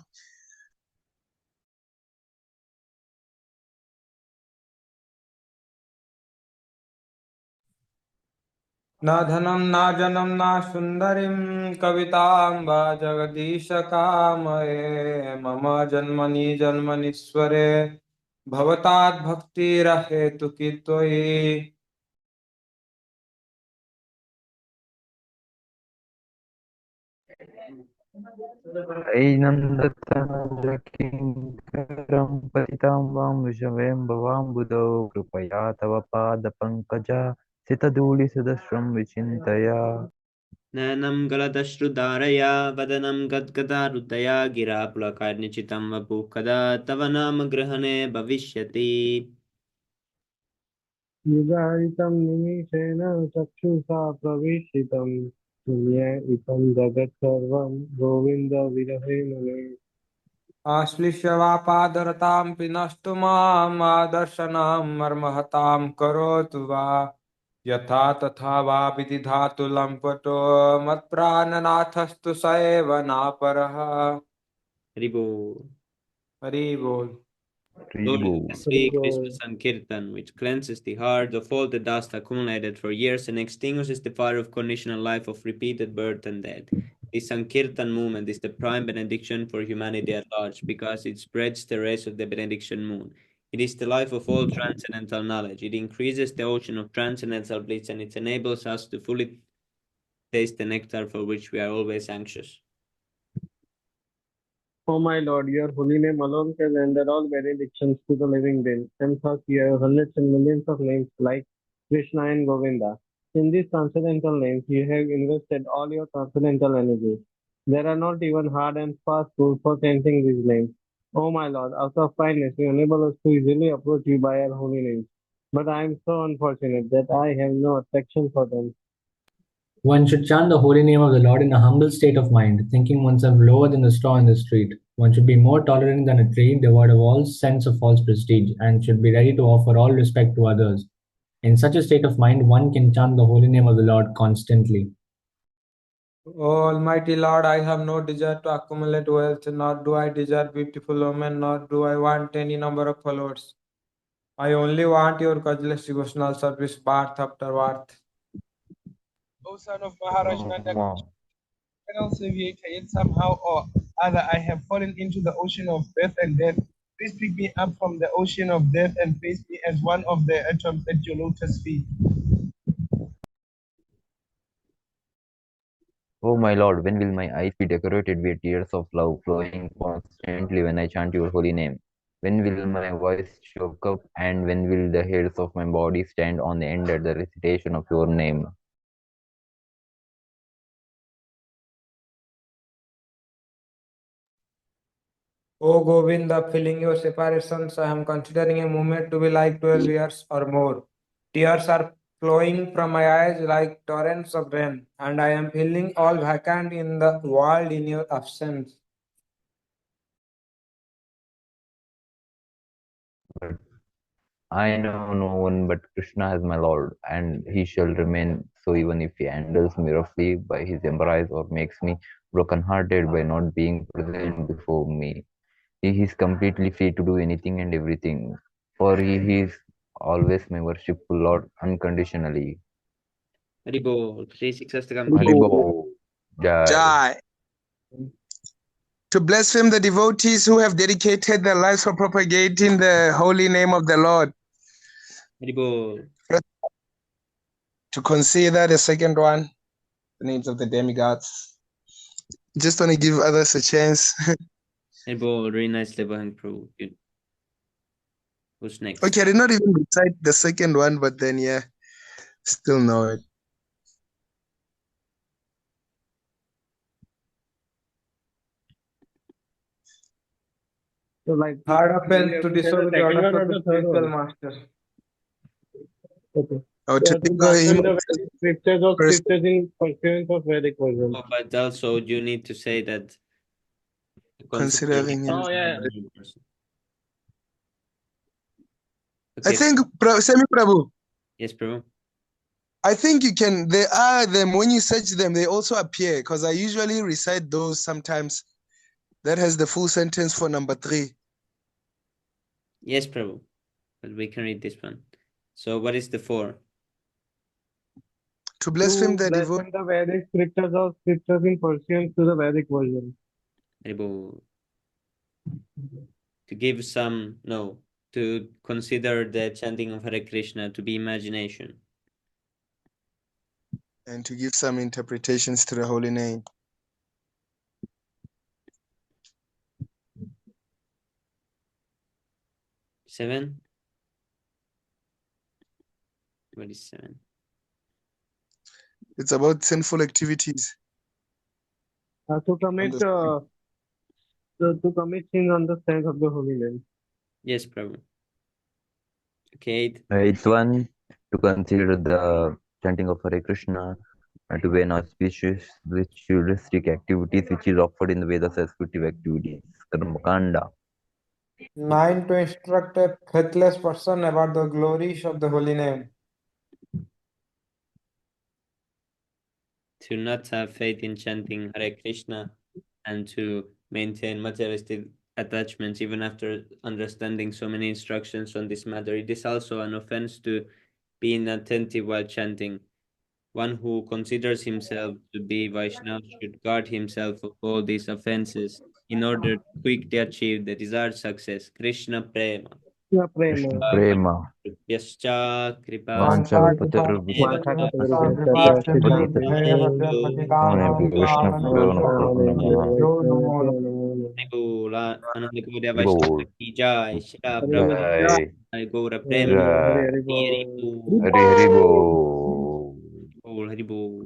न धनं न जनं न सुन्दरीं कवितां जगदीशकामये मम जन्मनि जन्मनीश्वरे भवताद्भक्तिरहेतुकी त्वयि ऐनन्दतनजकिङ्करं पतितां वां विषवयं भवाम्बुधौ कृपया तव पादपङ्कजा सितधूलिसदृशं विचिन्तया नयनं गलदश्रुधारया वदनं गद्गदारुतया गिरा पुलकार्निचितं वपुः कदा तव नाम ग्रहणे भविष्यति. युगायितं निमिषेण चक्षुषा प्रविष्टितं शून्ये इतं जगत् सर्वं गोविन्दविरहेण मे आश्लिष्य वा पादरतां पिनष्टु माम् आदर्शनां मर्महतां करोतु वा यथा तथा वा विधिधातु लम्पटो मत्प्राणनाथस्तु स एव नापरः हरि बोल. हरि बोल. Lord, Tribu. the Sri Krishna Sankirtan, which cleanses the heart of all the dust accumulated for years and extinguishes the fire of conditional life of repeated birth and death. The Sankirtan movement is the prime benediction for humanity at large because it spreads the rays of the benediction moon. It is the life of all transcendental knowledge. It increases the ocean of transcendental bliss and it enables us to fully taste the nectar for which we are always anxious. O my Lord, your holy name alone can render all benedictions to the living being, and thus you have hundreds and millions of names like Krishna and Govinda. In these transcendental names, you have invested all your transcendental energies. There are not even hard and fast rules for chanting these names. O my Lord, out of kindness, you enable us to easily approach you by our holy names. But I am so unfortunate that I have no affection for them. One should chant the holy name of the Lord in a humble state of mind, thinking oneself lower than the straw in the street. One should be more tolerant than a tree, devoid of all sense of false prestige, and should be ready to offer all respect to others. In such a state of mind, one can chant the holy name of the Lord constantly. O Almighty Lord, I have no desire to accumulate wealth, nor do I desire beautiful women, nor do I want any number of followers. I only want your causeless devotional service, birth after birth. O son of Maharaj Nanda, Wow. eternal Savior, yet somehow or other I have fallen into the ocean of birth and death. Please pick me up from the ocean of death and place me as one of the atoms at your lotus feet. Oh my Lord, when will my eyes be decorated with tears of love flowing constantly when I chant your holy name? When will my voice choke up and when will the hairs of my body stand on end at the recitation of your name? O Govinda, feeling your separations, I am considering a moment to be like 12 years or more. Tears are flowing from my eyes like torrents of rain, and I am feeling all vacant in the world in your absence. But I know no one but Krishna as my Lord, and he shall remain so even if he handles me roughly by his embrace or makes me broken-hearted by not being present before me. He is completely free to do anything and everything, for he is always my worshipful Lord unconditionally. Haribol, Sri Siksastakam ki. Haribo Jai. Jai. To blaspheme the devotees who have dedicated their lives for propagating the holy name of the Lord. Haribol. To consider the second one, the names of the demigods. Just want to give others a chance. Haribol, very nicely, Bahang Prabhu. Good. Who's next? Okay, I did not even recite the second one, but then yeah, still know it. So, like, Hard will offense you to have to say the disobey the second orders one or of the the third spiritual one? master. Okay. Oh, to To go him transcend the Vedic scriptures or first. scriptures in pursuance of Vedic version. Oh, but also you need to say that consider Considering him him. Oh, as yeah. a good person. I Okay. think Semi Prabhu. Yes, Prabhu. I think you can. They are them when you search them. They also appear because I usually recite those sometimes. That has the full sentence for number 3. Yes, Prabhu. But we can read this one. So what is the 4? To blaspheme To the devotee. blaspheme the Vedic scriptures or scriptures in pursuance to the Vedic version. Haribol. To give some, no, to consider the chanting of Hare Krishna to be imagination. And to give some interpretations to the holy name. Seven? What is 7? It's about sinful activities. To commit to commit sin on the strength of the holy name. Yes, Prabhu. Okay, 8. Eighth one, to consider the chanting of Hare Krishna to be an auspicious ritualistic activities which is offered in the Vedas as fruitive activities. Karmakanda. 9. To instruct a faithless person about the glories of the holy name. To not have faith in chanting Hare Krishna and to maintain materialistic attachments even after understanding so many instructions on this matter. It is also an offense to be inattentive while chanting. One who considers himself to be Vaishnava should guard himself of all these offenses in order to quickly achieve the desired success. Krishna Prema. Krishna Prema. Yascha Kripa Vanchakalpatarubhyascha Krishna Purana Ananda Gaudiya Vaishnava ki jai. Shila Prabhupada Jai Gaura Prema. Jai Hari Bol. Hari Hari Bol. Hari Bol.